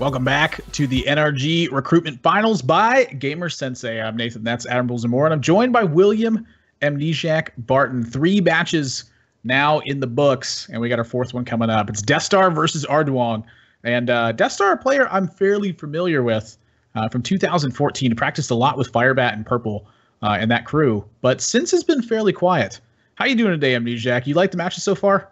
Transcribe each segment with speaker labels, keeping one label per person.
Speaker 1: Welcome back to the NRG Recruitment Finals by GamerSensei. I'm Nathan, that's Admiral Zamora, and I'm joined by William Amnesiac Barton. 3 matches now in the books, and we got our 4th one coming up. It's DeathStar versus Rduong. And DeathStar, a player I'm fairly familiar with from 2014. Practiced a lot with Firebat and Purple and that crew, but since it's been fairly quiet. How you doing today, Amnesiac? You like the matches so far?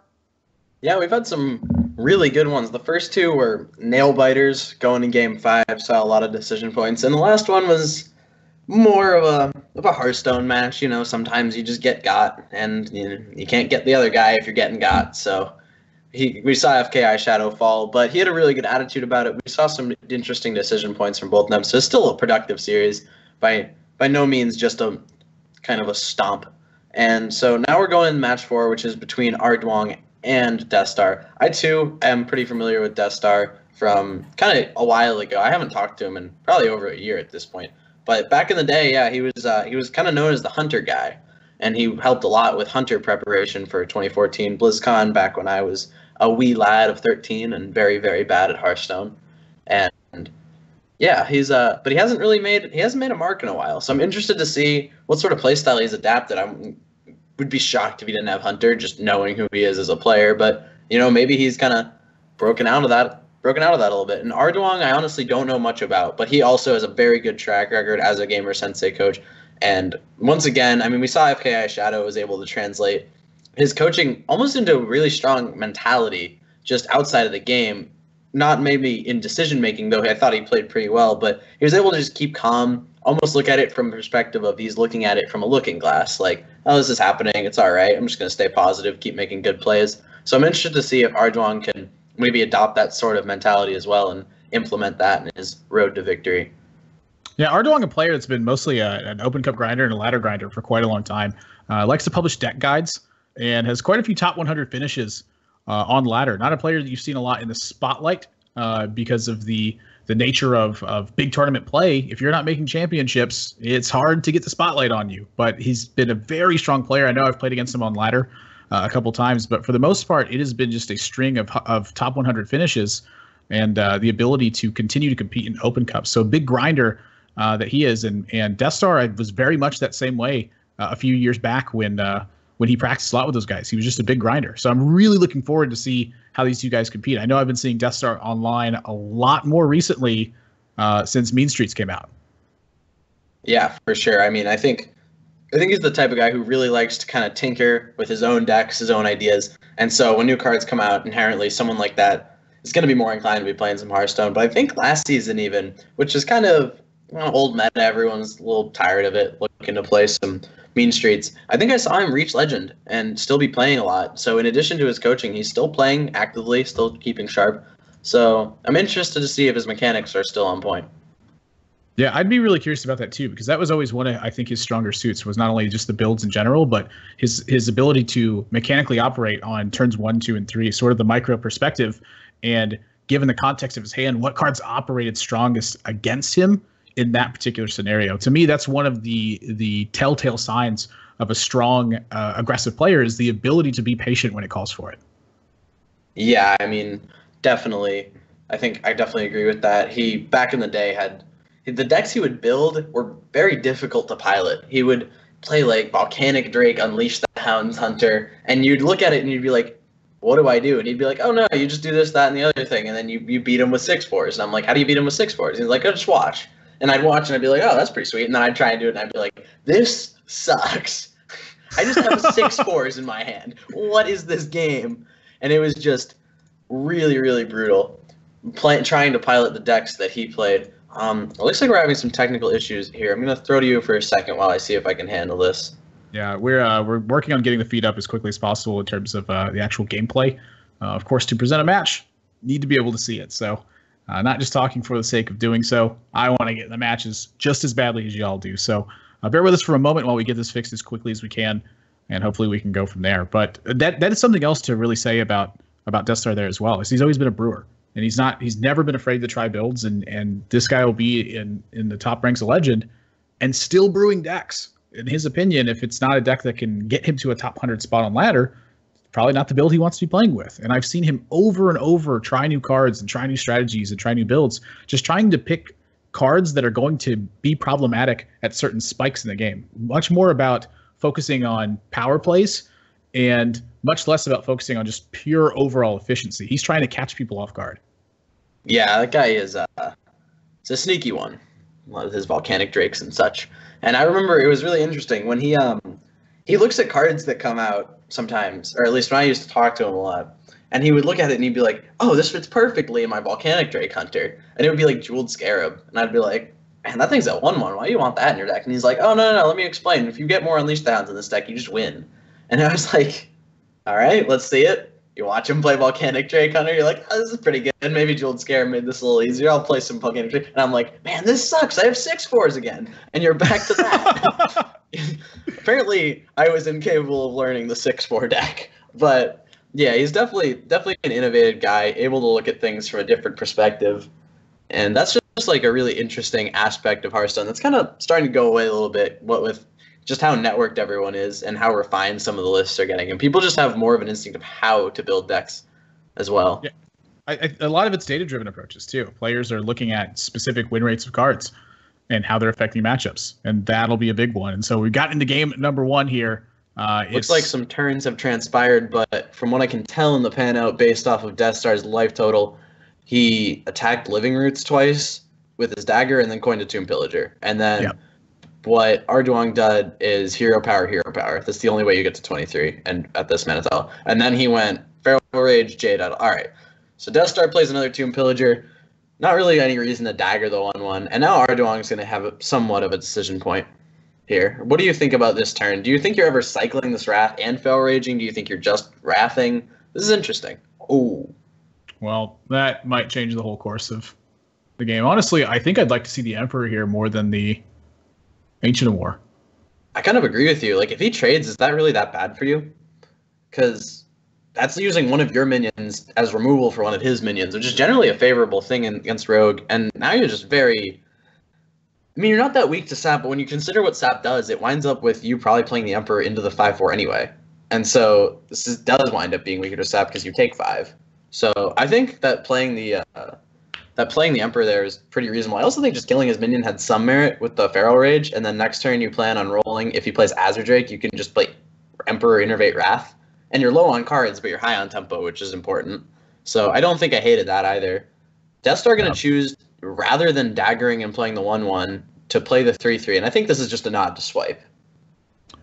Speaker 2: Yeah, we've had some really good ones. The first 2 were nail biters going in game 5, saw a lot of decision points, and the last one was more of a Hearthstone match. You know, sometimes you just get got, and you can't get the other guy if you're getting got. So we saw FKI Shadow fall, but he had a really good attitude about it. We saw some interesting decision points from both of them. So it's still a productive series, by no means just a kind of a stomp. And so now we're going to match 4, which is between Rduong and DeathStar. I too am pretty familiar with DeathStar from kind of a while ago. I haven't talked to him in probably over a year at this point. But back in the day, yeah, he was kind of known as the Hunter guy, and he helped a lot with Hunter preparation for 2014 BlizzCon back when I was a wee lad of 13 and very, very bad at Hearthstone. And yeah, but he hasn't made a mark in a while. So I'm interested to see what sort of playstyle he's adapted. Would be shocked if he didn't have Hunter, just knowing who he is as a player. But maybe he's kind of broken out of that a little bit. And Rduong, I honestly don't know much about, but he also has a very good track record as a GamerSensei coach. And once again, I mean, we saw FKI Shadow was able to translate his coaching almost into a really strong mentality just outside of the game. Not maybe in decision making, though I thought he played pretty well, but he was able to just keep calm, almost look at it from the perspective of he's looking at it from a looking glass, like, oh, this is happening, it's all right, I'm just going to stay positive, keep making good plays. So I'm interested to see if Rduong can maybe adopt that sort of mentality as well and implement that in his road to victory.
Speaker 1: Yeah, Rduong, a player that's been mostly an Open Cup grinder and a ladder grinder for quite a long time, likes to publish deck guides and has quite a few top 100 finishes on ladder. Not a player that you've seen a lot in the spotlight because of the nature of big tournament play. If you're not making championships, it's hard to get the spotlight on you. But he's been a very strong player. I know I've played against him on ladder a couple times, but for the most part, it has been just a string of top 100 finishes and the ability to continue to compete in Open Cups. So big grinder that he is. And DeathStar was very much that same way a few years back when he practiced a lot with those guys. He was just a big grinder. So I'm really looking forward to see how these 2 guys compete. I know I've been seeing DeathStar online a lot more recently since Mean Streets came out.
Speaker 2: Yeah, for sure. I mean, I think he's the type of guy who really likes to kind of tinker with his own decks, his own ideas. And so when new cards come out, inherently someone like that is going to be more inclined to be playing some Hearthstone. But I think last season even, which is kind of old meta, everyone's a little tired of it, looking to play some Mean Streets. I think I saw him reach Legend and still be playing a lot. So in addition to his coaching, he's still playing actively, still keeping sharp. So I'm interested to see if his mechanics are still on point.
Speaker 1: Yeah, I'd be really curious about that too, because that was always one of, I think, his stronger suits, was not only just the builds in general, but his ability to mechanically operate on turns 1, 2, and 3, sort of the micro perspective, and given the context of his hand, what cards operated strongest against him in that particular scenario. To me, that's one of the telltale signs of a strong, aggressive player, is the ability to be patient when it calls for it.
Speaker 2: Yeah, I mean, definitely. I think I definitely agree with that. He, back in the day, had the decks he would build were very difficult to pilot. He would play like Volcanic Drake, Unleash the Hounds Hunter, and you'd look at it and you'd be like, what do I do? And he'd be like, oh no, you just do this, that, and the other thing, and then you beat him with 6/4s. And I'm like, how do you beat him with 6/4s? And he's like, oh, just watch. And I'd watch and I'd be like, oh, that's pretty sweet. And then I'd try and do it and I'd be like, this sucks. I just have 6/4s in my hand. What is this game? And it was just really, really brutal. Trying to pilot the decks that he played. It looks like we're having some technical issues here. I'm going to throw to you for a second while I see if I can handle this.
Speaker 1: Yeah, we're working on getting the feed up as quickly as possible in terms of the actual gameplay. Of course, to present a match, need to be able to see it. So not just talking for the sake of doing so. I want to get in the matches just as badly as y'all do. So bear with us for a moment while we get this fixed as quickly as we can, and hopefully we can go from there. But that is something else to really say about DeathStar there as well. Is he's always been a brewer. And he's never been afraid to try builds, and this guy will be in the top ranks of Legend and still brewing decks. In his opinion, if it's not a deck that can get him to a top 100 spot on ladder, probably not the build he wants to be playing with. And I've seen him over and over try new cards and try new strategies and try new builds, just trying to pick cards that are going to be problematic at certain spikes in the game. Much more about focusing on power plays and much less about focusing on just pure overall efficiency. He's trying to catch people off guard.
Speaker 2: Yeah, that guy is it's a sneaky one. A lot of his volcanic drakes and such. And I remember it was really interesting when he looks at cards that come out sometimes, or at least when I used to talk to him a lot, and he would look at it and he'd be like, "Oh, this fits perfectly in my volcanic drake hunter," and it would be like Jeweled Scarab, and I'd be like, "Man, that thing's at 1/1. Why do you want that in your deck?" And he's like, "Oh no, let me explain. If you get more Unleash the Hounds in this deck, you just win." And I was like, "All right, let's see it." You watch him play Volcanic Drake Hunter, you're like, "Oh, this is pretty good. Maybe Jeweled Scarab made this a little easier. I'll play some Volcanic Drake." And I'm like, "Man, this sucks. I have 6/4s again." And you're back to that. Apparently, I was incapable of learning the 6/4 deck. But yeah, he's definitely an innovative guy, able to look at things from a different perspective. And that's just like a really interesting aspect of Hearthstone that's kind of starting to go away a little bit, what with just how networked everyone is and how refined some of the lists are getting. And people just have more of an instinct of how to build decks as well.
Speaker 1: Yeah. A lot of it's data-driven approaches, too. Players are looking at specific win rates of cards and how they're affecting matchups, and that'll be a big one. And so we've got into game number 1 here.
Speaker 2: Looks like some turns have transpired, but from what I can tell in the pan out based off of DeathStar's life total, he attacked Living Roots twice with his dagger and then coined a Tomb Pillager. And then what Rduong did is hero power. That's the only way you get to 23 and at this Manitel. And then he went Feral Rage, Jade Idol. All right. So DeathStar plays another Tomb Pillager. Not really any reason to dagger the 1/1. And now Rduong is going to have somewhat of a decision point here. What do you think about this turn? Do you think you're ever cycling this Wrath and Feral Raging? Do you think you're just Wrathing? This is interesting. Ooh.
Speaker 1: Well, that might change the whole course of the game. Honestly, I think I'd like to see the Emperor here more than the Ancient of War.
Speaker 2: I kind of agree with you. Like, if he trades, is that really that bad for you? Because that's using one of your minions as removal for one of his minions, which is generally a favorable thing against Rogue. And now you're just very... I mean, you're not that weak to Sap, but when you consider what Sap does, it winds up with you probably playing the Emperor into the 5/4 anyway. And so this does wind up being weaker to Sap because you take 5. So I think that playing the Emperor there is pretty reasonable. I also think just killing his minion had some merit with the Feral Rage, and then next turn you plan on rolling. If he plays Azure Drake, you can just play Emperor Innervate Wrath. And you're low on cards, but you're high on tempo, which is important. So I don't think I hated that either. DeathStar going to choose, rather than daggering and playing the 1/1, to play the 3/3. And I think this is just a nod to swipe.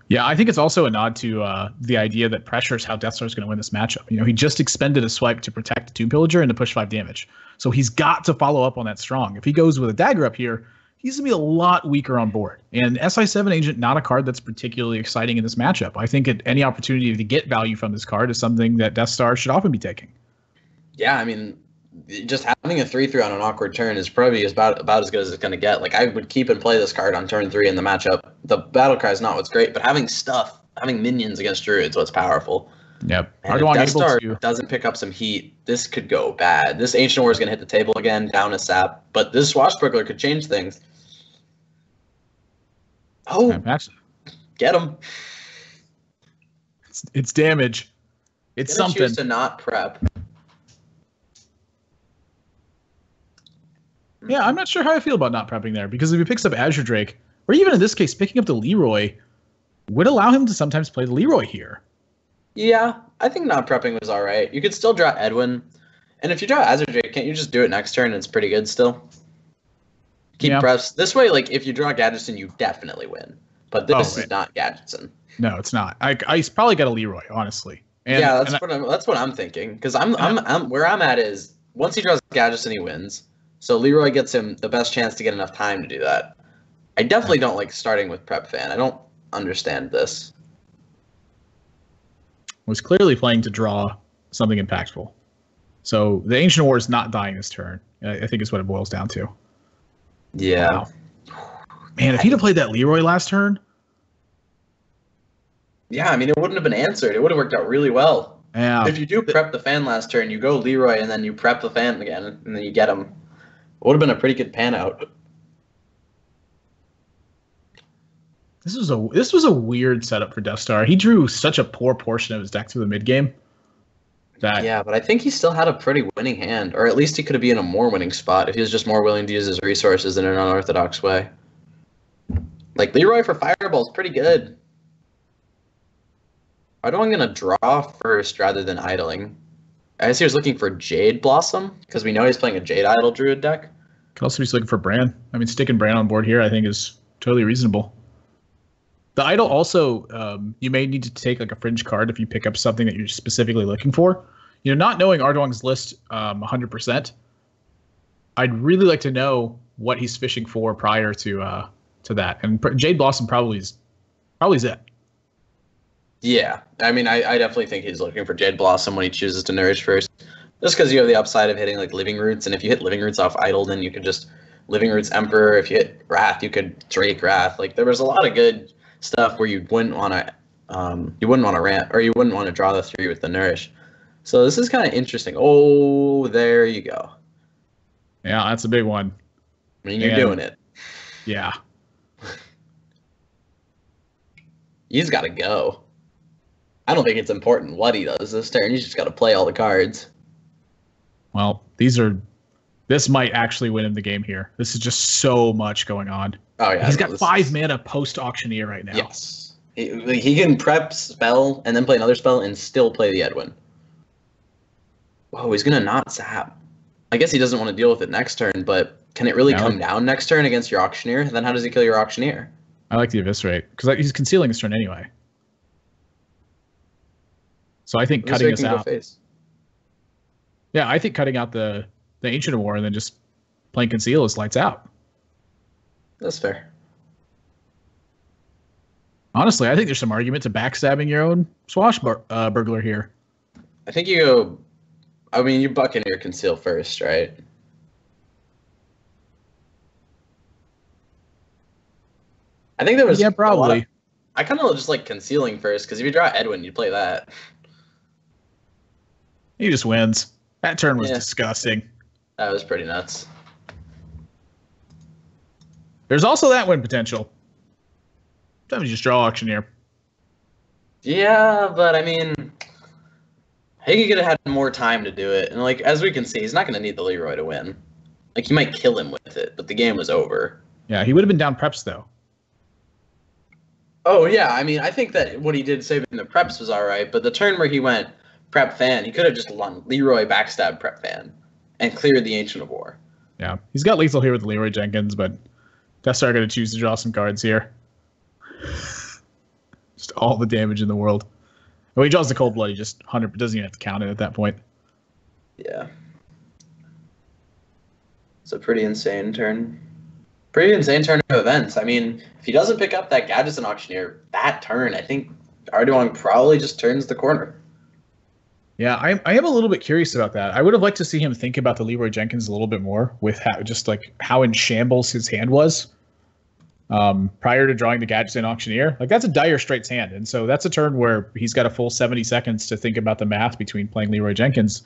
Speaker 1: Yeah, I think it's also a nod to the idea that pressure is how DeathStar is going to win this matchup. You know, he just expended a swipe to protect the Tomb Pillager and to push 5 damage. So he's got to follow up on that strong. If he goes with a dagger up here, he's going to be a lot weaker on board. And SI7 Agent, not a card that's particularly exciting in this matchup. I think any opportunity to get value from this card is something that DeathStar should often be taking.
Speaker 2: Yeah, I mean, just having a 3/3 on an awkward turn is probably about as good as it's going to get. Like, I would keep and play this card on turn 3 in the matchup. The battle cry is not what's great, but having minions against Druids, what's powerful.
Speaker 1: Yep.
Speaker 2: And if DeathStar doesn't pick up some heat, this could go bad. This Ancient War is going to hit the table again, down a Sap, but this Swashbuckler could change things. Oh, get him.
Speaker 1: It's damage. It's something.
Speaker 2: Choose to not prep.
Speaker 1: Yeah, I'm not sure how I feel about not prepping there, because if he picks up Azure Drake, or even in this case, picking up the Leroy, would allow him to sometimes play the Leroy here.
Speaker 2: Yeah, I think not prepping was all right. You could still draw Edwin, and if you draw Azure Drake, can't you just do it next turn and it's pretty good still? Keep preps. This way, like, if you draw Gadgetzan, you definitely win. But this is not Gadgetzan.
Speaker 1: No, it's not. He's probably got a Leroy, honestly. And,
Speaker 2: yeah, that's what I'm thinking. Because I'm where I'm at is once he draws Gadgetzan, he wins. So Leroy gets him the best chance to get enough time to do that. I definitely don't like starting with Prep Fan. I don't understand this.
Speaker 1: Was clearly playing to draw something impactful. So the Ancient War is not dying this turn, I think is what it boils down to.
Speaker 2: Yeah.
Speaker 1: Wow. Man, if he'd have played that Leroy last turn. Yeah,
Speaker 2: I mean, it wouldn't have been answered. It would have worked out really well.
Speaker 1: Yeah.
Speaker 2: If you do prep the fan last turn, you go Leroy, and then you prep the fan again, and then you get him. It would have been a pretty good pan out.
Speaker 1: This was a weird setup for DeathStar. He drew such a poor portion of his deck through the mid game.
Speaker 2: Yeah, but I think he still had a pretty winning hand, or at least he could be in a more winning spot if he was just more willing to use his resources in an unorthodox way. Like Leroy for Fireball is pretty good. I don't I'm gonna draw first rather than idling. I guess he was looking for Jade Blossom because we know he's playing a Jade Idol Druid deck.
Speaker 1: Could also be looking for Bran. I mean, sticking Bran on board here, I think, is totally reasonable. The idol also, you may need to take like a fringe card if you pick up something that you're specifically looking for. You know, not knowing Rduong's list 100%, I'd really like to know what he's fishing for prior to that. And Jade Blossom probably is it.
Speaker 2: Yeah, I mean, I definitely think he's looking for Jade Blossom when he chooses to nourish first. Just because you have the upside of hitting like Living Roots, and if you hit Living Roots off idle, then you could just Living Roots Emperor. If you hit Wrath, you could Drake Wrath. Like there was a lot of good stuff where you wouldn't want to rant, or you wouldn't want to draw the 3 with the nourish. So this is kind of interesting. Oh, there you go.
Speaker 1: Yeah, that's a big one.
Speaker 2: I mean, you're doing it.
Speaker 1: Yeah.
Speaker 2: He's got to go. I don't think it's important what he does this turn. He's just got to play all the cards.
Speaker 1: Well, this might actually win him the game here. This is just so much going on.
Speaker 2: Oh yeah,
Speaker 1: he's got 5 mana post-auctioneer right now.
Speaker 2: Yes. He can prep spell and then play another spell and still play the Edwin. Whoa, he's going to not zap. I guess he doesn't want to deal with it next turn, but can it really come down next turn against your Auctioneer? Then how does he kill your Auctioneer?
Speaker 1: I like the Eviscerate, because he's concealing his turn anyway. So I think cutting this out... Yeah, I think cutting out the Ancient of War and then just playing Conceal is lights out.
Speaker 2: That's fair.
Speaker 1: Honestly, I think there's some argument to backstabbing your own Swashbuckler here.
Speaker 2: I think you go... I mean, you Buccaneer Conceal first, right? I think there was...
Speaker 1: Yeah, probably.
Speaker 2: I kind of just like Concealing first, because if you draw Edwin, you play that.
Speaker 1: He just wins. That turn was disgusting.
Speaker 2: That was pretty nuts.
Speaker 1: There's also that win potential. Sometimes you just draw Auctioneer.
Speaker 2: Yeah, but I mean... I think he could have had more time to do it. And like as we can see, he's not going to need the Leroy to win. Like, he might kill him with it, but the game was over.
Speaker 1: Yeah, he would have been down preps, though.
Speaker 2: Oh, yeah. I mean, I think that what he did saving the preps was all right, but the turn where he went prep fan, he could have just Leroy backstab prep fan and cleared the Ancient of War.
Speaker 1: Yeah, he's got lethal here with Leroy Jenkins, but DeathStar going to choose to draw some cards here. Just all the damage in the world. When he draws the Cold Blood, he just doesn't even have to count it at that point.
Speaker 2: Yeah. It's a pretty insane turn. Pretty insane turn of events. I mean, if he doesn't pick up that Gadgetzan Auctioneer that turn, I think Rduong probably just turns the corner.
Speaker 1: Yeah, I am a little bit curious about that. I would have liked to see him think about the Leroy Jenkins a little bit more with how in shambles his hand was prior to drawing the Gadgetzan Auctioneer. Like, that's a dire straights hand, and so that's a turn where he's got a full 70 seconds to think about the math between playing Leroy Jenkins,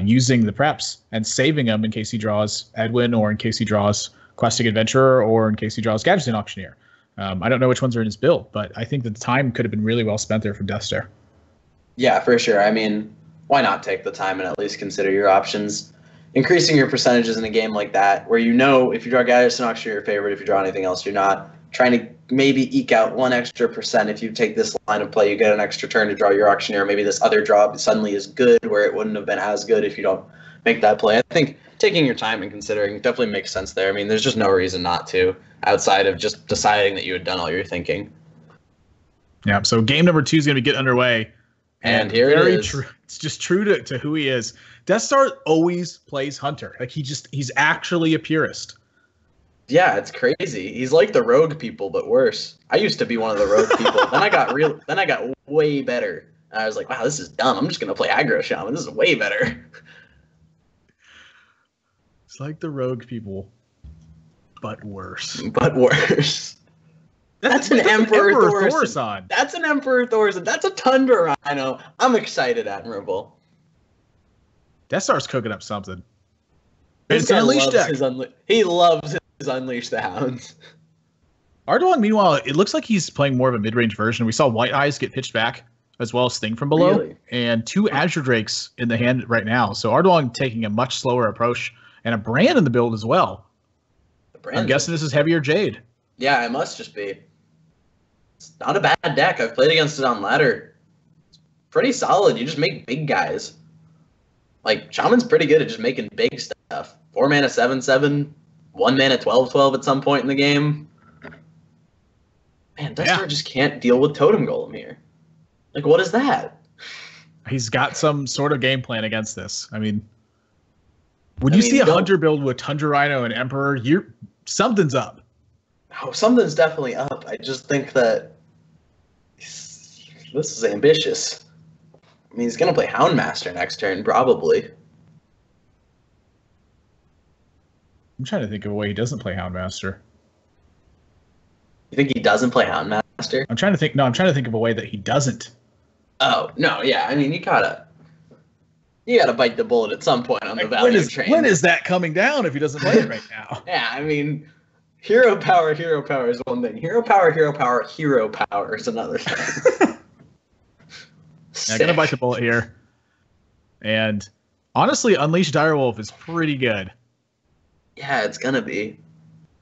Speaker 1: using the preps, and saving them in case he draws Edwin, or in case he draws Questing Adventurer, or in case he draws Gadgetzan Auctioneer. I don't know which ones are in his build, but I think that the time could have been really well spent there from DeathStar.
Speaker 2: Yeah, for sure. I mean, why not take the time and at least consider your options? Increasing your percentages in a game like that, where you know if you draw Gadgetzan Auctioneer, your favorite. If you draw anything else, you're not. Trying to maybe eke out 1 extra percent. If you take this line of play, you get an extra turn to draw your Auctioneer. Maybe this other draw suddenly is good, where it wouldn't have been as good if you don't make that play. I think taking your time and considering definitely makes sense there. I mean, there's just no reason not to, outside of just deciding that you had done all your thinking.
Speaker 1: Yeah, so game number 2 is going to get underway.
Speaker 2: And here it is.
Speaker 1: It's just true to who he is. DeathStar always plays Hunter. Like, he's actually a purist.
Speaker 2: Yeah, it's crazy. He's like the rogue people, but worse. I used to be one of the rogue people. Then I got way better. And I was like, wow, this is dumb. I'm just gonna play aggro shaman. This is way better.
Speaker 1: It's like the rogue people, but worse.
Speaker 2: But worse. That's an Emperor
Speaker 1: Thorson.
Speaker 2: That's an Emperor Thorson. That's a Tundra Rhino. I'm excited, Admirable.
Speaker 1: DeathStar's cooking up something.
Speaker 2: It's an Unleashed deck. He loves his Unleash the Hounds.
Speaker 1: Rduong, meanwhile, it looks like he's playing more of a mid-range version. We saw White Eyes get pitched back, as well as Sting from below,
Speaker 2: Really?
Speaker 1: and 2 Azure Drakes in the hand right now. So Rduong taking a much slower approach, and a Brand in the build as well. I'm guessing this is heavier Jade.
Speaker 2: Yeah, it must just be. It's not a bad deck. I've played against it on ladder. It's pretty solid. You just make big guys. Like, Shaman's pretty good at just making big stuff. 4 mana 7/7, 1 mana 12/12 at some point in the game. Man, DeathStar just can't deal with Totem Golem here. Like, what is that?
Speaker 1: He's got some sort of game plan against this. I mean, when you see a Hunter build with Tundra Rhino and Emperor, something's up.
Speaker 2: Oh, something's definitely up. I just think that this is ambitious. I mean, he's going to play Houndmaster next turn, probably.
Speaker 1: I'm trying to think of a way he doesn't play Houndmaster.
Speaker 2: You think he doesn't play Houndmaster?
Speaker 1: I'm trying to think. No, I'm trying to think of a way that he doesn't.
Speaker 2: Oh no, yeah. I mean, you gotta bite the bullet at some point on the value train.
Speaker 1: When is that coming down if he doesn't play it right now?
Speaker 2: Yeah, I mean, hero power is one thing. Hero power is another thing.
Speaker 1: I'm gonna bite the bullet here. And honestly, Unleash Direwolf is pretty good.
Speaker 2: Yeah, it's gonna be.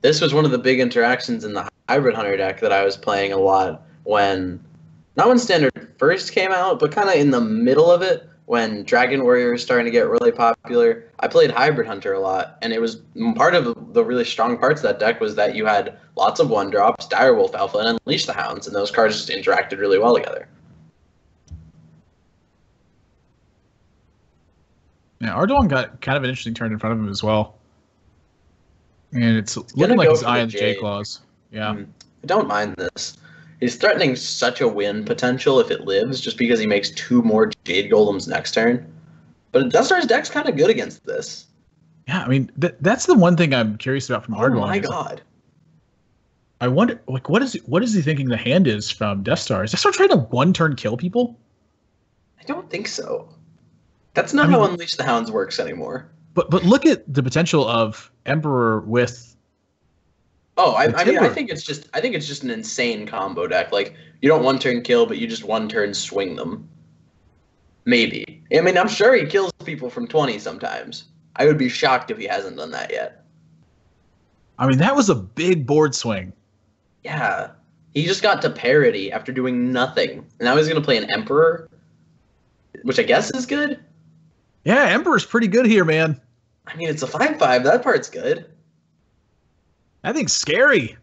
Speaker 2: This was one of the big interactions in the Hybrid Hunter deck that I was playing a lot not when Standard first came out, but kind of in the middle of it, when Dragon Warrior was starting to get really popular. I played Hybrid Hunter a lot, and it was part of the really strong parts of that deck was that you had lots of 1-drops, Direwolf Alpha, and Unleash the Hounds, and those cards just interacted really well together.
Speaker 1: Yeah, Rduong got kind of an interesting turn in front of him as well. And it's looking like he's eyeing the J-Claws. Yeah.
Speaker 2: I don't mind this. He's threatening such a win potential if it lives, just because he makes 2 more Jade Golems next turn. But DeathStar's deck's kind of good against this.
Speaker 1: Yeah, I mean, that's the one thing I'm curious about from Rduong.
Speaker 2: Oh my god.
Speaker 1: I wonder, like, what is he thinking the hand is from DeathStar? Is DeathStar trying to 1-turn kill people?
Speaker 2: I don't think so. That's not how Unleash the Hounds works anymore.
Speaker 1: But look at the potential of Emperor with.
Speaker 2: Oh, I mean, I think it's just an insane combo deck. Like, you don't 1-turn kill, but you just 1-turn swing them. Maybe. I mean, I'm sure he kills people from 20 sometimes. I would be shocked if he hasn't done that yet.
Speaker 1: I mean, that was a big board swing.
Speaker 2: Yeah. He just got to parity after doing nothing. And now he's going to play an Emperor, which I guess is good.
Speaker 1: Yeah, Emperor's pretty good here, man.
Speaker 2: I mean, it's a 5/5. That part's good.
Speaker 1: I think scary.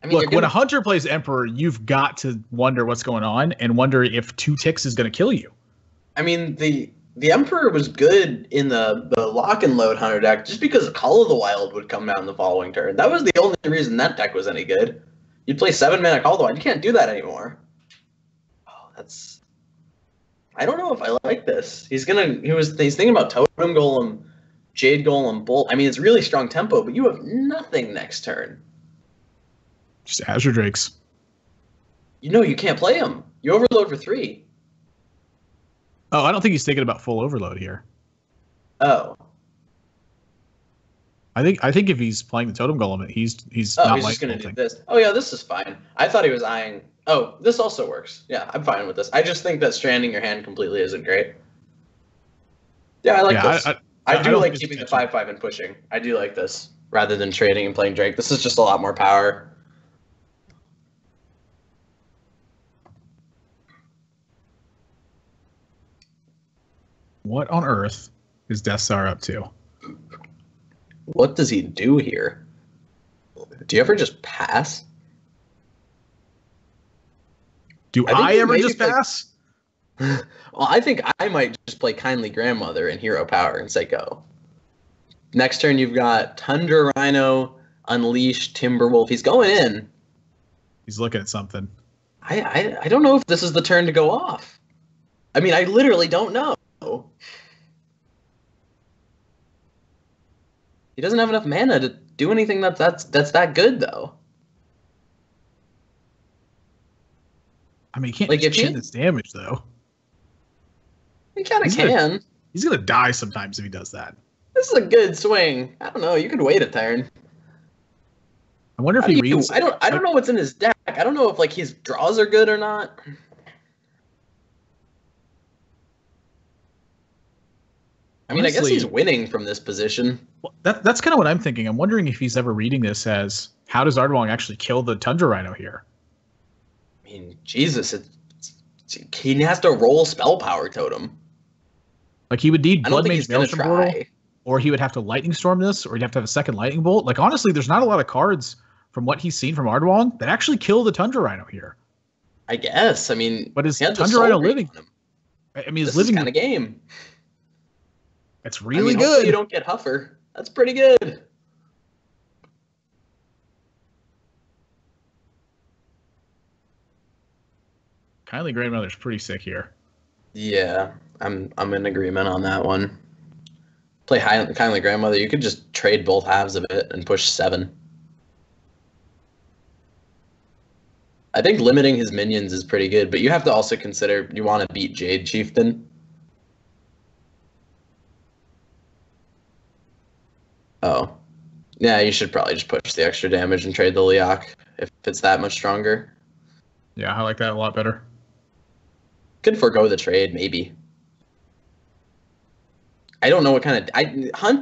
Speaker 2: I mean,
Speaker 1: look, when a Hunter plays Emperor, you've got to wonder what's going on and wonder if 2 ticks is going to kill you.
Speaker 2: I mean, the Emperor was good in the lock and load Hunter deck just because Call of the Wild would come down the following turn. That was the only reason that deck was any good. You'd play 7 mana Call of the Wild. You can't do that anymore. Oh, that's. I don't know if I like this. He's thinking about Totem Golem, Jade Golem, Bolt. I mean, it's really strong tempo, but you have nothing next turn.
Speaker 1: Just Azure Drakes.
Speaker 2: You know you can't play them. You overload for 3.
Speaker 1: Oh, I don't think he's thinking about full overload here.
Speaker 2: Oh.
Speaker 1: I think if he's playing the Totem Golem, he's
Speaker 2: he's
Speaker 1: not
Speaker 2: just going to do this. Oh yeah, this is fine. I thought he was eyeing. Oh, this also works. Yeah, I'm fine with this. I just think that stranding your hand completely isn't great. Yeah, I like this. I do like keeping the 5/5 and pushing. I do like this rather than trading and playing Drake. This is just a lot more power.
Speaker 1: What on earth is DeathStar up to?
Speaker 2: What does he do here? Do you ever just pass?
Speaker 1: Do I ever just pass?
Speaker 2: Well, I think I might just play Kindly Grandmother and Hero Power and say go. Next turn, you've got Tundra Rhino, Unleash, Timberwolf. He's going in.
Speaker 1: He's looking at something.
Speaker 2: I don't know if this is the turn to go off. I mean, I literally don't know. He doesn't have enough mana to do anything that's that good, though.
Speaker 1: I mean, he can't just chin this damage, though.
Speaker 2: He kind of can.
Speaker 1: He's going to die sometimes if he does that.
Speaker 2: This is a good swing. I don't know. You could wait a turn.
Speaker 1: I wonder if he reads.
Speaker 2: I don't know what's in his deck. I don't know if like his draws are good or not. I mean, honestly, I guess he's winning from this position.
Speaker 1: Well, that's kind of what I'm thinking. I'm wondering if he's ever reading this as, how does Rduong actually kill the Tundra Rhino here?
Speaker 2: I mean, Jesus, he has to roll Spell Power Totem.
Speaker 1: Like, he would need Blood Mage Maelstrom Portal, or he would have to Lightning Storm this, or he'd have to have a second Lightning Bolt. Like, honestly, there's not a lot of cards from what he's seen from Rduong that actually kill the Tundra Rhino here.
Speaker 2: I guess. I mean,
Speaker 1: but is Tundra Rhino living? I mean,
Speaker 2: this
Speaker 1: living
Speaker 2: kind of game.
Speaker 1: It's really good.
Speaker 2: You don't get Huffer. That's pretty good.
Speaker 1: Kindly Grandmother's pretty sick here.
Speaker 2: Yeah, I'm in agreement on that one. Play Kindly Grandmother. You could just trade both halves of it and push 7. I think limiting his minions is pretty good, but you have to also consider you want to beat Jade Chieftain. Oh. Yeah, you should probably just push the extra damage and trade the Leok if it's that much stronger.
Speaker 1: Yeah, I like that a lot better.
Speaker 2: Could forego the trade, maybe. I don't know what kind of...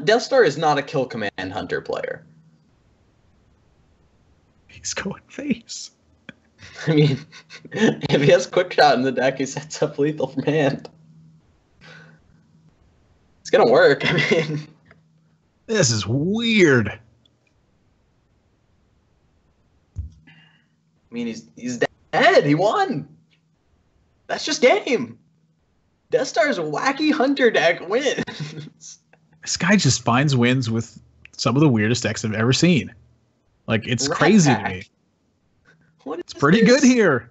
Speaker 2: Deathstar is not a kill command hunter player.
Speaker 1: He's going face.
Speaker 2: I mean, if he has quick shot in the deck, he sets up lethal from hand. It's gonna work, I mean...
Speaker 1: This is weird.
Speaker 2: I mean, he's dead. He won. That's just game. Deathstar's wacky hunter deck wins.
Speaker 1: This guy just finds wins with some of the weirdest decks I've ever seen. Like, it's crazy to me. It's pretty good here.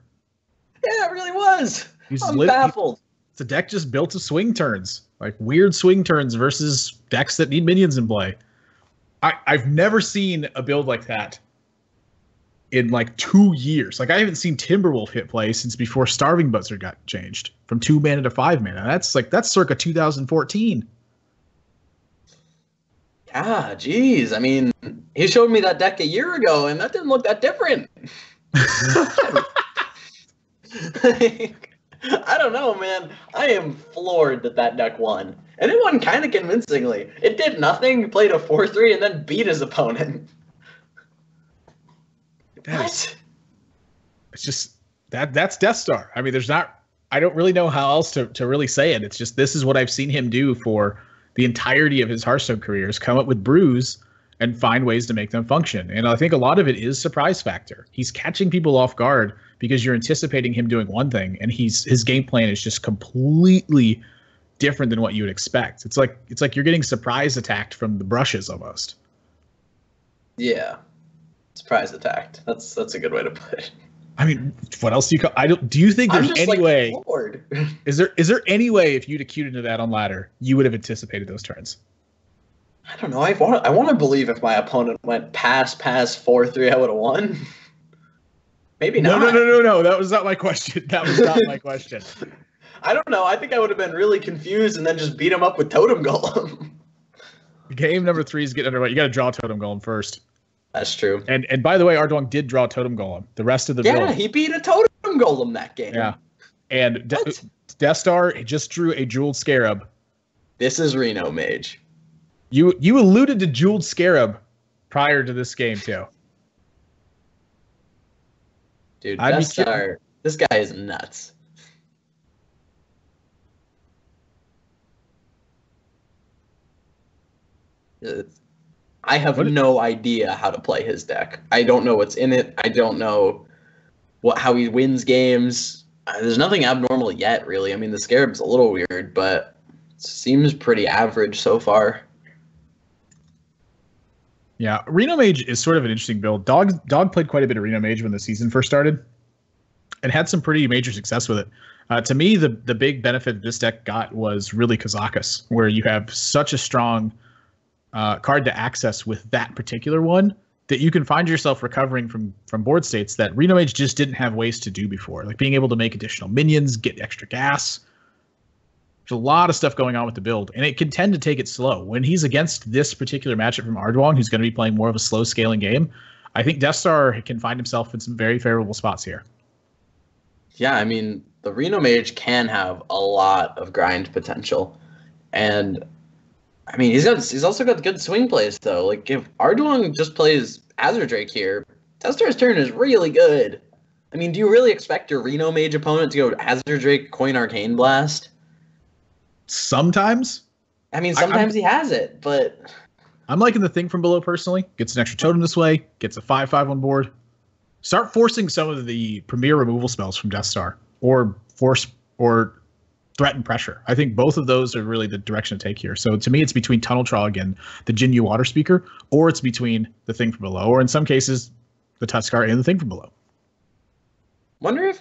Speaker 2: Yeah, it really was. I'm baffled.
Speaker 1: It's a deck just built to swing turns. Like, weird swing turns versus decks that need minions in play. I've never seen a build like that in, like, 2 years. Like, I haven't seen Timberwolf hit play since before Starving Buzzer got changed from 2 mana to 5 mana. That's circa 2014.
Speaker 2: Yeah, geez. I mean, he showed me that deck a year ago, and that didn't look that different. I don't know, man. I am floored that deck won. And it won kind of convincingly. It did nothing, played a 4-3, and then beat his opponent. What?
Speaker 1: It's just, that's Deathstar. I mean, I don't really know how else to really say it. It's just, this is what I've seen him do for the entirety of his Hearthstone career, is come up with brews and find ways to make them function. And I think a lot of it is surprise factor. He's catching people off guard because you're anticipating him doing one thing, and his game plan is just completely different than what you would expect. It's like you're getting surprise attacked from the brushes almost.
Speaker 2: Yeah, surprise attacked. That's a good way to put it.
Speaker 1: I mean, what else do you? Do you think there's any way? Is there any way if you'd queued into that on ladder, you would have anticipated those turns?
Speaker 2: I don't know. I want to believe if my opponent went pass 4-3, I would have won. Maybe not.
Speaker 1: No. That was not my question. That was not my question.
Speaker 2: I don't know. I think I would have been really confused and then just beat him up with Totem Golem.
Speaker 1: Game number 3 is getting underway. You got to draw Totem Golem first.
Speaker 2: That's true.
Speaker 1: And by the way, Rduong did draw Totem Golem. The rest of the build.
Speaker 2: Yeah, he beat a Totem Golem that game.
Speaker 1: Yeah. And Deathstar just drew a Jeweled Scarab.
Speaker 2: This is Reno Mage.
Speaker 1: You alluded to Jeweled Scarab prior to this game too.
Speaker 2: Dude, Deathstar, this guy is nuts. I have no idea how to play his deck. I don't know what's in it. I don't know how he wins games. There's nothing abnormal yet, really. I mean, the Scarab's a little weird, but it seems pretty average so far.
Speaker 1: Yeah, Reno Mage is sort of an interesting build. Dog played quite a bit of Reno Mage when the season first started and had some pretty major success with it. To me, the big benefit this deck got was really Kazakus, where you have such a strong card to access with that particular one that you can find yourself recovering from board states that Reno Mage just didn't have ways to do before, like being able to make additional minions, get extra gas. There's a lot of stuff going on with the build, and it can tend to take it slow. When he's against this particular matchup from Rduong, who's going to be playing more of a slow scaling game, I think Death Star can find himself in some very favorable spots here.
Speaker 2: Yeah, I mean, the Reno Mage can have a lot of grind potential. And I mean, he's also got good swing plays though. Like if Rduong just plays Azure Drake here, Death Star's turn is really good. I mean, do you really expect your Reno Mage opponent to go Azure Drake, Coin Arcane Blast?
Speaker 1: Sometimes.
Speaker 2: I mean, sometimes he has it, but
Speaker 1: I'm liking the Thing from Below personally. Gets an extra totem this way, gets a 5/5 on board. Start forcing some of the premier removal spells from Death Star, or force or threaten pressure. I think both of those are really the direction to take here. So to me, it's between Tunnel Trog and the Jinyu Water Speaker, or it's between the Thing from Below, or in some cases, the Tuskar and the Thing from Below.
Speaker 2: Wonder if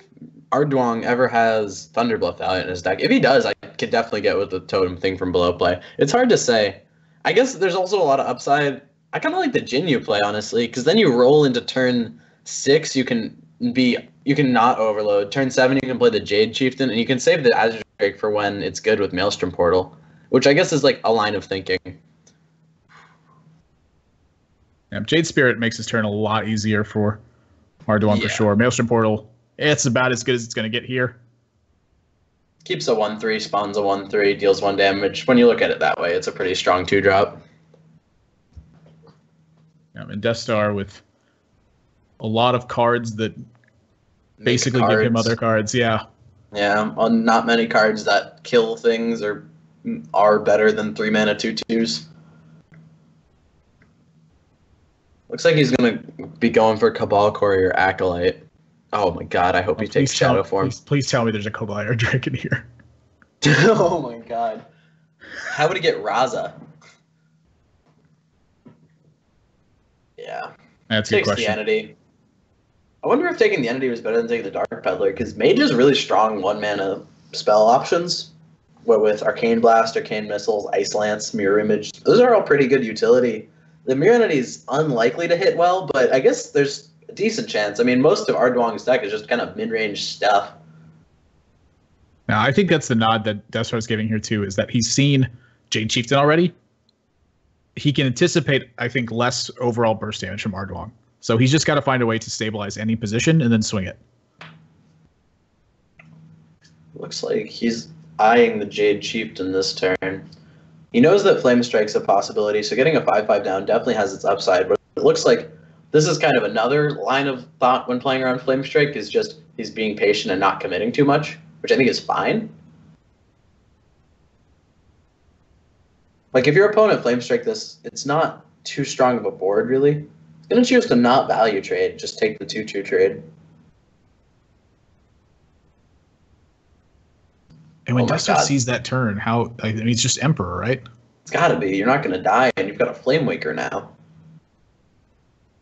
Speaker 2: Rduong ever has Thunderbluff Valiant in his deck. If he does, I could definitely get with the Totem Thing from Below play. It's hard to say. I guess there's also a lot of upside. I kind of like the Jinyu play, honestly, because then you roll into turn 6, you can not overload. Turn 7, you can play the Jade Chieftain, and you can save the Azure Drake for when it's good with Maelstrom Portal, which I guess is like a line of thinking.
Speaker 1: Yeah, Jade Spirit makes his turn a lot easier for Rduong for sure. Maelstrom Portal, it's about as good as it's going to get here.
Speaker 2: Keeps a 1/3, spawns a 1/3, deals 1 damage. When you look at it that way, it's a pretty strong 2-drop.
Speaker 1: Yeah, and Death Star with a lot of cards that basically give him other cards. Yeah.
Speaker 2: Yeah, not many cards that kill things or are better than 3-mana 2/2s. Looks like he's going to be going for Cabal Courier Acolyte. Oh my god, I hope he takes Shadow Form.
Speaker 1: Please tell me there's a Cabal Drake in here.
Speaker 2: Oh my god. How would he get Raza? Yeah.
Speaker 1: That's a good question.
Speaker 2: The Entity. I wonder if taking the Entity was better than taking the Dark Peddler, because Mage has really strong 1-mana spell options. What with Arcane Blast, Arcane Missiles, Ice Lance, Mirror Image. Those are all pretty good utility. The Mirror Entity is unlikely to hit well, but I guess there's a decent chance. I mean, most of Rduong's deck is just kind of mid-range stuff.
Speaker 1: Now, I think that's the nod that Death Star is giving here, too, is that he's seen Jade Chieftain already. He can anticipate, I think, less overall burst damage from Rduong. So he's just got to find a way to stabilize any position and then swing it.
Speaker 2: Looks like he's eyeing the Jade Chieftain this turn. He knows that Flame Strike's a possibility, so getting a 5/5 down definitely has its upside, but it looks like this is kind of another line of thought when playing around Flame Strike, is just he's being patient and not committing too much, which I think is fine. Like, if your opponent Flame Strike this, it's not too strong of a board, really. He's going to choose to not value trade, just take the 2/2 trade.
Speaker 1: And when Death Star sees that turn, I mean, it's just Emperor, right?
Speaker 2: It's got to be. You're not going to die, and you've got a Flame Waker now.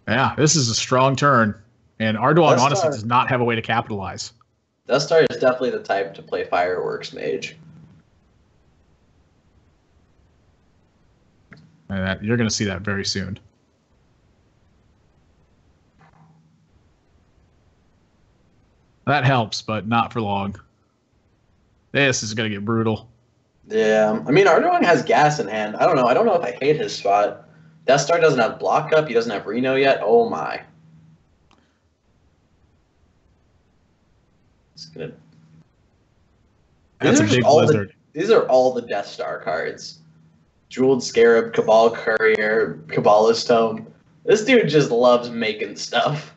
Speaker 1: Yeah, this is a strong turn. And Rduong honestly does not have a way to capitalize.
Speaker 2: Death Star is definitely the type to play Fireworks Mage.
Speaker 1: And you're going to see that very soon. That helps, but not for long. This is going to get brutal.
Speaker 2: Yeah, I mean, Rduong has gas in hand. I don't know. I don't know if I hate his spot. Death Star doesn't have block up. He doesn't have Reno yet. Oh my. It's gonna...
Speaker 1: That's a big blizzard.
Speaker 2: These are all the Death Star cards. Jeweled Scarab, Cabal Courier, Kabbalist Tome. This dude just loves making stuff.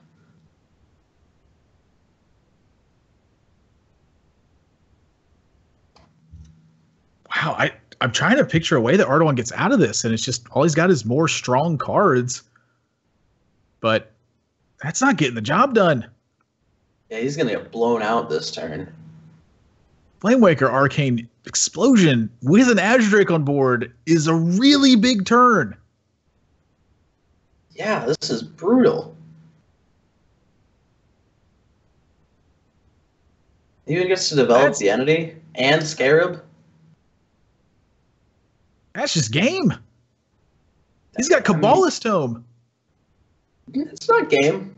Speaker 1: Wow, I'm trying to picture a way that Rduong gets out of this, and it's just all he's got is more strong cards. But that's not getting the job done.
Speaker 2: Yeah, he's going to get blown out this turn.
Speaker 1: Flamewaker Arcane Explosion with an Azure Drake on board is a really big turn.
Speaker 2: Yeah, this is brutal. He even gets to develop the Entity and Scarab.
Speaker 1: That's just game. He's got Kabbalist Tome.
Speaker 2: It's not game.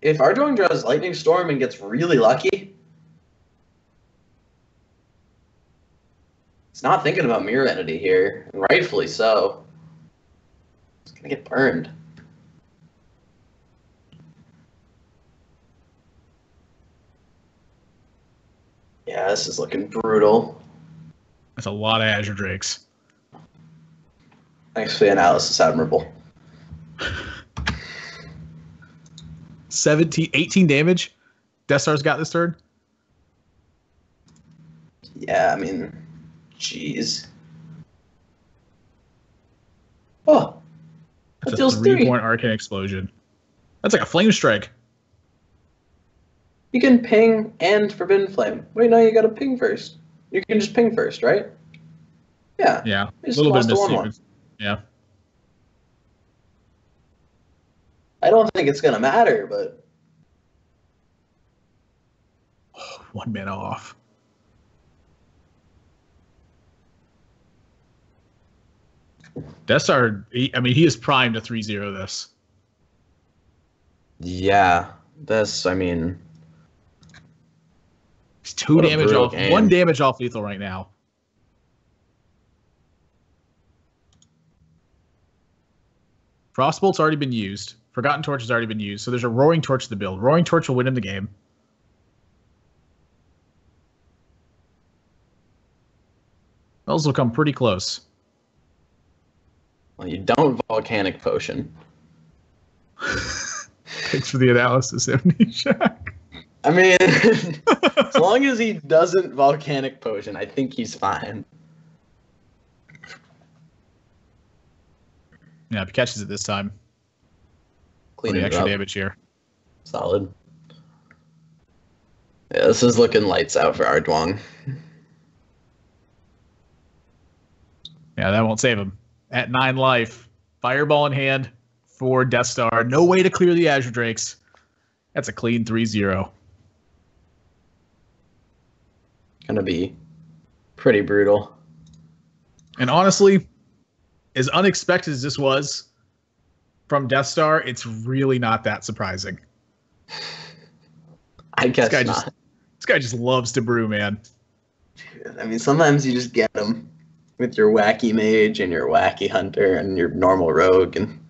Speaker 2: If Rduong draws Lightning Storm and gets really lucky, it's not thinking about Mirror Entity here, and rightfully so. It's going to get burned. Yeah, this is looking brutal.
Speaker 1: That's a lot of Azure Drakes.
Speaker 2: Thanks for the analysis, Admirable.
Speaker 1: 18 damage. DeathStar's got this turn.
Speaker 2: Yeah, I mean, jeez. Oh, that
Speaker 1: That's a
Speaker 2: deals
Speaker 1: 3-point Arcane Explosion. That's like a Flame Strike.
Speaker 2: You can ping and Forbidden Flame. Wait, no, you gotta ping first. You can just ping first, right? Yeah.
Speaker 1: Yeah, a
Speaker 2: Just
Speaker 1: little bit of
Speaker 2: lost to 1-1.
Speaker 1: missequence. Yeah.
Speaker 2: I don't think it's gonna matter, but
Speaker 1: 1 mana off. DeathStar, he is primed to 3-0 this.
Speaker 2: yeah, I mean,
Speaker 1: He's 2 damage off, 1 damage off lethal right now. Frostbolt's already been used. Forgotten Torch has already been used, so there's a Roaring Torch to the build. Roaring Torch will win him the game. Those will come pretty close.
Speaker 2: Well, you don't Volcanic Potion.
Speaker 1: Thanks for the analysis, Amnesiac.
Speaker 2: I mean, as long as he doesn't Volcanic Potion, I think he's fine.
Speaker 1: Yeah, if he catches it this time.
Speaker 2: Cleaning
Speaker 1: Extra
Speaker 2: up.
Speaker 1: damage here.
Speaker 2: Solid. Yeah, this is looking lights out for Rduong.
Speaker 1: Yeah, that won't save him. At 9 life, Fireball in hand for DeathStar. No way to clear the Azure Drakes. That's a clean 3-0.
Speaker 2: Gonna be pretty brutal.
Speaker 1: And honestly, as unexpected as this was from DeathStar, it's really not that surprising.
Speaker 2: I guess not.
Speaker 1: This guy just loves to brew, man.
Speaker 2: I mean, sometimes you just get him with your wacky mage and your wacky hunter and your normal rogue. And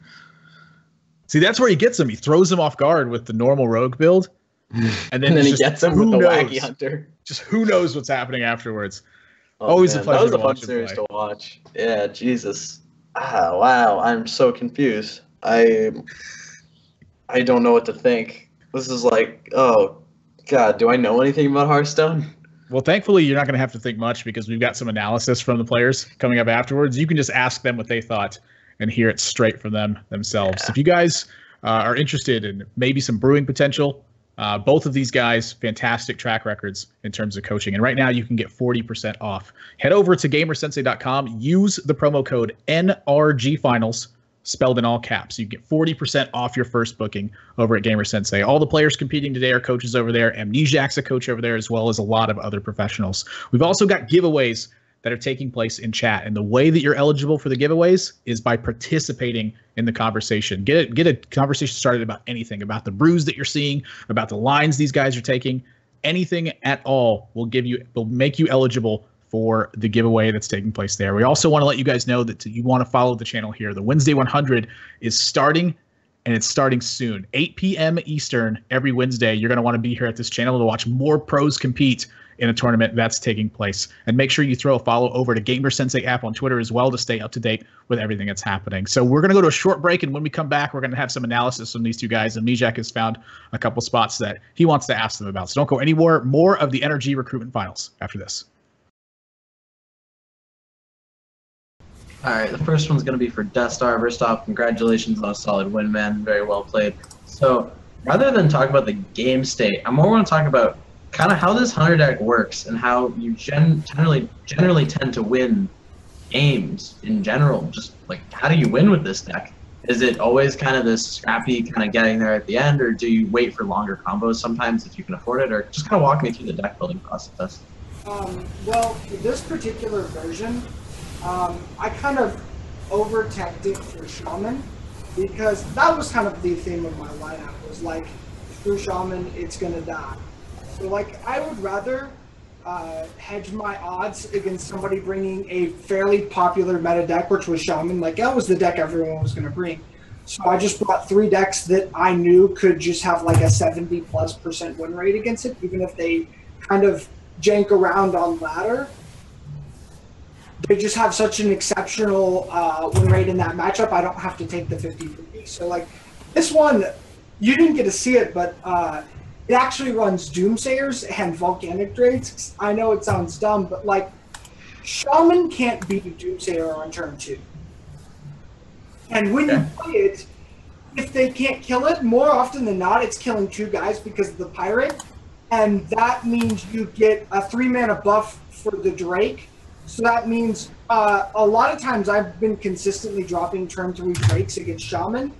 Speaker 1: see, that's where he gets him. He throws him off guard with the normal rogue build. And then
Speaker 2: he gets him with the wacky hunter.
Speaker 1: Just who knows what's happening afterwards.
Speaker 2: Oh,
Speaker 1: always
Speaker 2: man.
Speaker 1: a pleasure.
Speaker 2: That was a fun series to watch. Yeah, Jesus. Wow, I'm so confused. I don't know what to think. This is like, oh, God, do I know anything about Hearthstone?
Speaker 1: Well, thankfully, you're not going to have to think much because we've got some analysis from the players coming up afterwards. You can just ask them what they thought and hear it straight from them themselves.
Speaker 2: Yeah.
Speaker 1: If you guys are interested in maybe some brewing potential, both of these guys, fantastic track records in terms of coaching. And right now, you can get 40% off. Head over to GamerSensei.com. Use the promo code NRG Finals, spelled in all caps. You get 40% off your first booking over at GamerSensei. All the players competing today are coaches over there. Amnesiac's a coach over there, as well as a lot of other professionals. We've also got giveaways that are taking place in chat. And the way that you're eligible for the giveaways is by participating in the conversation. Get a conversation started about anything, about the brews that you're seeing, about the lines these guys are taking. Anything at all will make you eligible for the giveaway that's taking place there. We also want to let you guys know that you want to follow the channel here. The Wednesday 100 is starting, and it's starting soon. 8 p.m. Eastern every Wednesday. You're going to want to be here at this channel to watch more pros compete in a tournament that's taking place. And make sure you throw a follow over to GamerSensei app on Twitter as well to stay up to date with everything that's happening. So we're going to go to a short break, and when we come back, we're going to have some analysis from these two guys. And Amnesiac has found a couple spots that he wants to ask them about. So don't go anywhere. More of the NRG Recruitment Finals after this.
Speaker 3: All right, the first one's going to be for DeathStar. First off, congratulations on a solid win, man. Very well played. So rather than talk about the game state, I more want to talk about kind of how this hunter deck works and how you generally tend to win games in general. Just like, how do you win with this deck? Is it always kind of this scrappy kind of getting there at the end, or do you wait for longer combos sometimes if you can afford it? Or just kind of walk me through the deck building process.
Speaker 4: Well, this particular version, I kind of over-teched it for Shaman because that was kind of the theme of my lineup, was like, through Shaman, it's gonna die. So like, I would rather hedge my odds against somebody bringing a fairly popular meta deck, which was Shaman. Like, that was the deck everyone was gonna bring. So I just brought 3 decks that I knew could just have like a 70+% win rate against it, even if they kind of jank around on ladder. They just have such an exceptional win rate in that matchup. I don't have to take the 50-50. So like this one, you didn't get to see it, but it actually runs Doomsayers and Volcanic Drakes. I know it sounds dumb, but like Shaman can't beat a Doomsayer on turn 2. And when you play it, if they can't kill it, more often than not, it's killing 2 guys because of the Pirate. And that means you get a 3-mana buff for the Drake. So that means a lot of times I've been consistently dropping turn 3 Drakes against Shaman.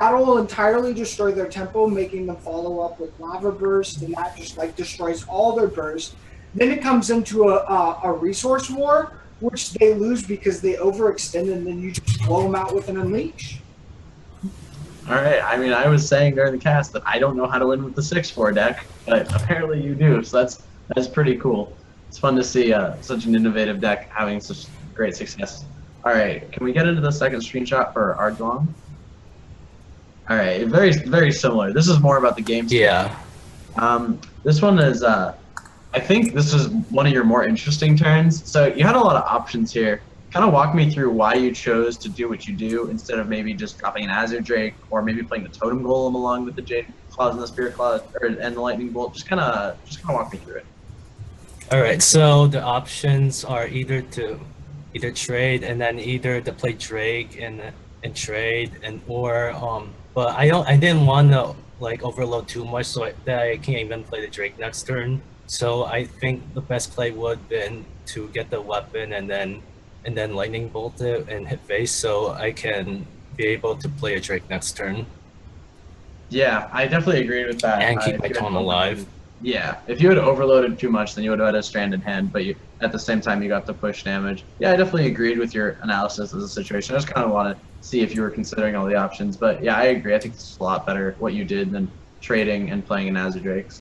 Speaker 4: That will entirely destroy their tempo, making them follow up with Lava Burst, and that just like destroys all their burst. Then it comes into a resource war, which they lose because they overextend, and then you just blow them out with an Unleash.
Speaker 3: All right. I mean, I was saying during the cast that I don't know how to win with the 6/4 deck, but apparently you do. So that's pretty cool. It's fun to see such an innovative deck having such great success. All right, can we get into the second screenshot for Rduong? All right, very similar. This is more about the game.
Speaker 5: Yeah.
Speaker 3: This one is, I think this is one of your more interesting turns. So you had a lot of options here. Kind of walk me through why you chose to do what you do instead of maybe just dropping an Azure Drake or maybe playing the Totem Golem along with the Jade Claws and the Spirit Claws and the Lightning Bolt. Just kind of walk me through it.
Speaker 5: All right, so the options are either trade and then either to play Drake and trade but I didn't want to like overload too much so that I can't even play the Drake next turn. So I think the best play would have been to get the weapon and then Lightning Bolt it and hit face so I can be able to play a Drake next turn.
Speaker 3: Yeah, I definitely agree with that.
Speaker 5: And keep my Taunt alive.
Speaker 3: Yeah, if you had overloaded too much, then you would have had a stranded hand, but at the same time you got the push damage. Yeah, I definitely agreed with your analysis of the situation. I just kind of want to see if you were considering all the options, but yeah, I agree. I think it's a lot better what you did than trading and playing an Azure Drakes.